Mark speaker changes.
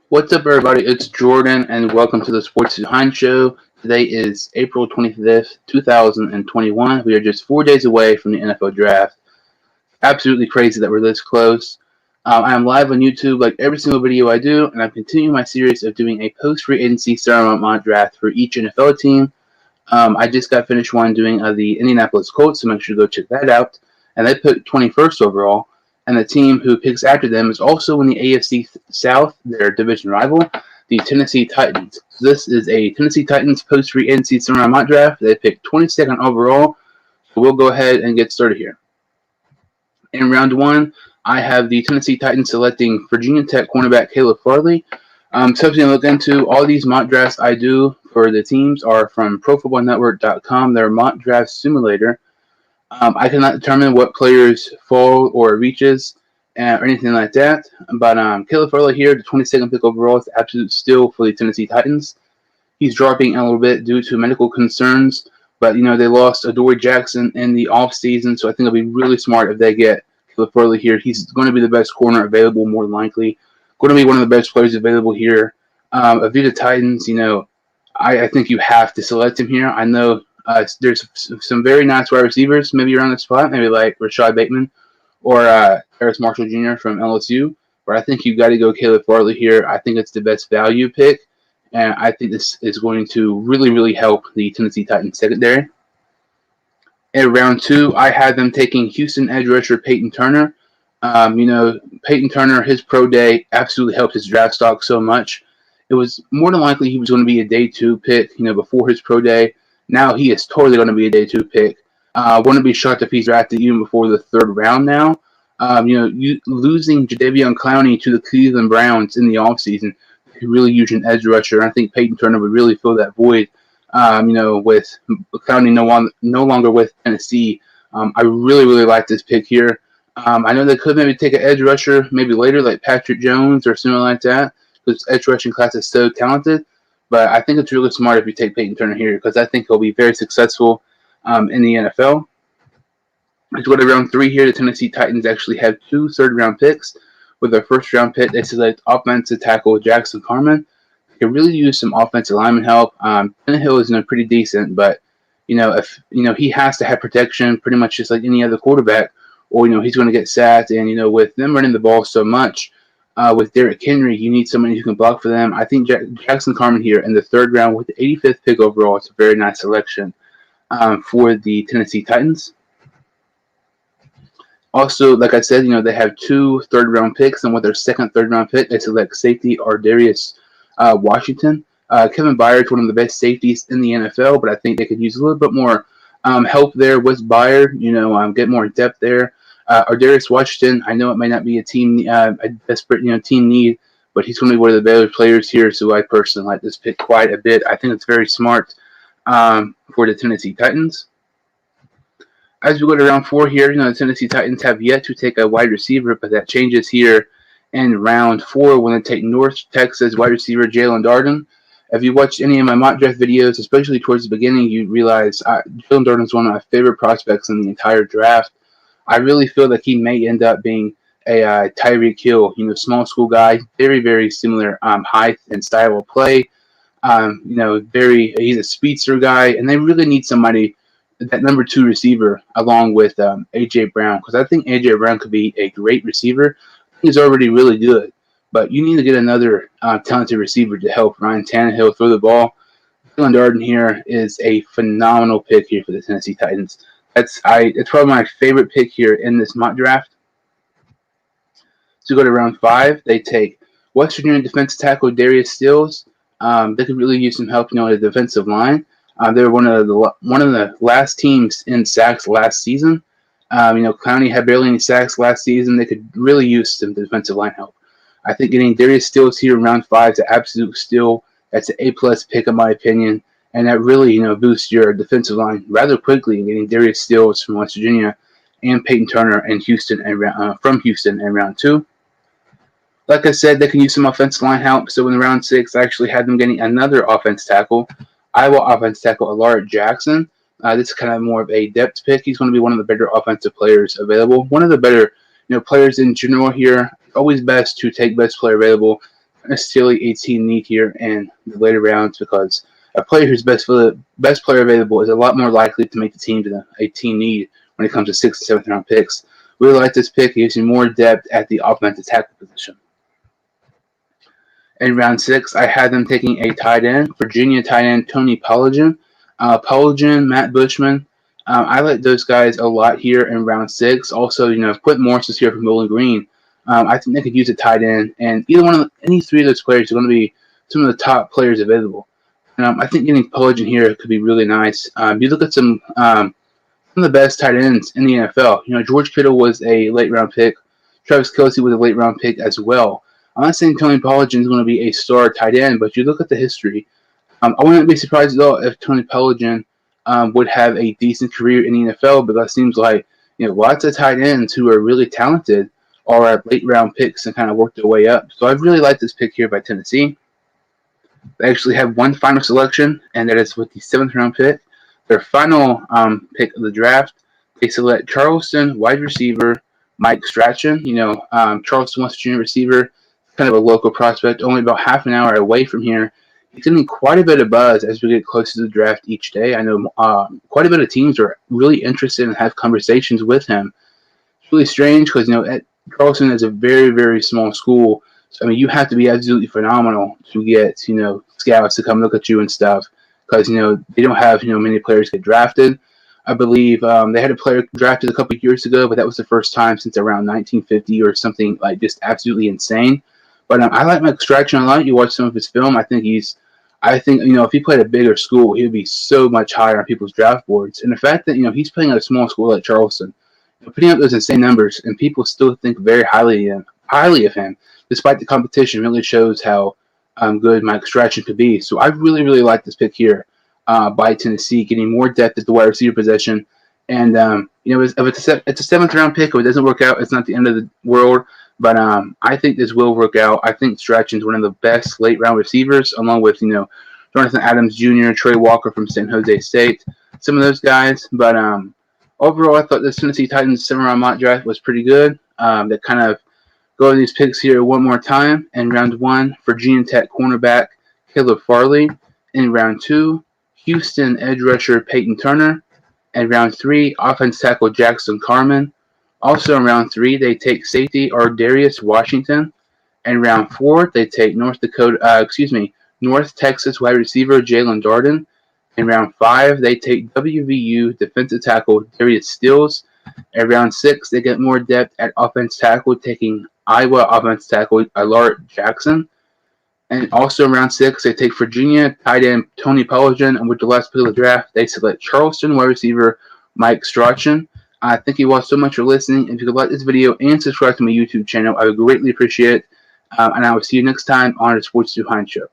Speaker 1: What's up, everybody? It's Jordan, and welcome to the Sports Behind Show. Today is April 25th, 2021. We are just 4 days away from the NFL Draft. Absolutely crazy that we're this close. I am live on YouTube like every single video I do, and I'm continuing my series of doing a post-free agency starting mock draft for each NFL team. I just got finished one doing the Indianapolis Colts, so make sure to go check that out. And they put 21st overall. And the team who picks after them is also in the AFC South, their division rival, the Tennessee Titans. So this is a Tennessee Titans post-free agency round mock draft. They picked 22nd overall. So we'll go ahead and get started here. In round one, I have the Tennessee Titans selecting Virginia Tech cornerback Caleb Farley. Something to look into. All these mock drafts I do for the teams are from ProFootballNetwork.com, their mock draft simulator. I cannot determine what players fall or reaches or anything like that. But Caleb Farley here, the 22nd pick overall, is the absolute steal for the Tennessee Titans. He's dropping a little bit due to medical concerns, but they lost Adoree Jackson in the offseason, so I think it'll be really smart if they get Caleb Farley here. He's going to be the best corner available, more than likely. Going to be one of the best players available here. Of the Titans, I think you have to select him here. I know there's some very nice wide receivers maybe around the spot, maybe like Rashad Bateman or Harris Marshall Jr. from LSU. But I think you've got to go Caleb Farley here. I think it's the best value pick, and I think this is going to really, really help the Tennessee Titans secondary. In round two, I had them taking Houston edge rusher Peyton Turner. Peyton Turner, his pro day absolutely helped his draft stock so much. It was more than likely he was going to be a day two pick, before his pro day. Now he is totally going to be a day two pick. Wouldn't be shocked if he's drafted even before the third round now. Losing Jadeveon Clowney to the Cleveland Browns in the offseason, really huge an edge rusher. I think Peyton Turner would really fill that void. With Clowney no longer with Tennessee, I really, really like this pick here. I know they could maybe take an edge rusher maybe later, like Patrick Jones or something like that, because edge rushing class is so talented. But I think it's really smart if you take Peyton Turner here, because I think he'll be very successful in the NFL. Let's go to round three here. The Tennessee Titans actually have two third-round picks. With their first-round pick, they select offensive tackle Jackson Carman. They can really use some offensive lineman help. Tannehill is pretty decent, but if he has to have protection, pretty much just like any other quarterback, or he's going to get sacked. And with them running the ball so much, with Derrick Henry, you need somebody who can block for them. I think Jackson Carman here in the third round with the 85th pick overall, it's a very nice selection for the Tennessee Titans. Also, like I said, they have two third-round picks, and with their second third-round pick, they select safety Darius Washington. Kevin Byard's one of the best safeties in the NFL, but I think they could use a little bit more help there with Byard, get more depth there. Darius Washington, I know it might not be a desperate team need, but he's going to be one of the better players here, so I personally like this pick quite a bit. I think it's very smart for the Tennessee Titans. As we go to round four here, the Tennessee Titans have yet to take a wide receiver, but that changes here in round four when they take North Texas wide receiver Jaylen Darden. If you watched any of my mock draft videos, especially towards the beginning, you realize Jaylen Darden is one of my favorite prospects in the entire draft. I really feel that he may end up being a Tyreek Hill, small school guy, very, very similar height and style of play. He's a speedster guy, and they really need somebody, that number two receiver, along with A.J. Brown, because I think A.J. Brown could be a great receiver. He's already really good, but you need to get another talented receiver to help Ryan Tannehill throw the ball. Jaylen Darden here is a phenomenal pick here for the Tennessee Titans. It's probably my favorite pick here in this mock draft. So go to round five. They take West Virginia defensive tackle Darius Stills. They could really use some help, at the defensive line. They were one of the last teams in sacks last season. Clowney had barely any sacks last season. They could really use some defensive line help. I think getting Darius Stills here in round five is an absolute steal. That's an A+ pick in my opinion. And that really, boosts your defensive line rather quickly in getting Darius Stills from West Virginia and Peyton Turner and from Houston in round two. Like I said, they can use some offensive line help. So in round six, I actually had them getting another offensive tackle, Iowa offensive tackle Adoree Jackson. This is kind of more of a depth pick. He's going to be one of the better offensive players available. One of the better, players in general here. Always best to take best player available. necessarily a team need here in the later rounds because a player who's best player available is a lot more likely to make the team than a team need when it comes to 6th and 7th round picks. Really like this pick. It gives you more depth at the offensive tackle position. In round 6, I had them taking a tight end, Virginia tight end Tony Polligen. Matt Bushman. I like those guys a lot here in round 6. Also, Quentin Morris is here from Bowling Green. I think they could use a tight end, and any three of those players are going to be some of the top players available. I think getting Polligen here could be really nice. You look at some of the best tight ends in the NFL. George Kittle was a late round pick. Travis Kelce was a late round pick as well. I'm not saying Tony Polligen is going to be a star tight end, but you look at the history. I wouldn't be surprised at all if Tony Polligen would have a decent career in the NFL, because it seems like lots of tight ends who are really talented are at late round picks and kind of work their way up. So I really like this pick here by Tennessee. They actually have one final selection, and that is with the 7th round pick. Their final pick of the draft, they select Charleston wide receiver Mike Strachan. Charleston West Virginia receiver, kind of a local prospect, only about half an hour away from here. He's getting quite a bit of buzz as we get closer to the draft each day. I know quite a bit of teams are really interested and have conversations with him. It's really strange because, Charleston is a very, very small school. So, you have to be absolutely phenomenal to get, scouts to come look at you and stuff, because, they don't have, many players get drafted. I believe they had a player drafted a couple of years ago, but that was the first time since around 1950 or something like just absolutely insane. But I like Mike Strachan a lot. You watch some of his film. I think if he played a bigger school, he would be so much higher on people's draft boards. And the fact that, he's playing at a small school like Charleston, putting up those insane numbers, and people still think very highly of him, despite the competition, really shows how good Mike Strachan could be. So I really, really like this pick here by Tennessee, getting more depth at the wide receiver position. And, if it's a 7th round pick, if it doesn't work out, it's not the end of the world. But I think this will work out. I think Strachan's one of the best late round receivers, along with, Jonathan Adams Jr., Trey Walker from San Jose State, some of those guys. But overall, I thought this Tennessee Titans 7th round mock draft was pretty good. They kind of go over these picks here one more time. In round 1, Virginia Tech cornerback Caleb Farley. In round 2, Houston edge rusher Peyton Turner. In round 3, offense tackle Jackson Carman. Also in round 3, they take safety Darius Washington. In round 4, they take North Texas wide receiver Jaylen Darden. In round 5, they take WVU defensive tackle Darius Stills. In round 6, they get more depth at offense tackle, taking Iowa offense tackle Alart Jackson. And also in round 6, they take Virginia tight end Tony Polligen. And with the last pick of the draft, they select Charleston wide receiver Mike Strachan. I thank you all so much for listening. If you could like this video and subscribe to my YouTube channel, I would greatly appreciate it. And I will see you next time on the Sports Behind Show.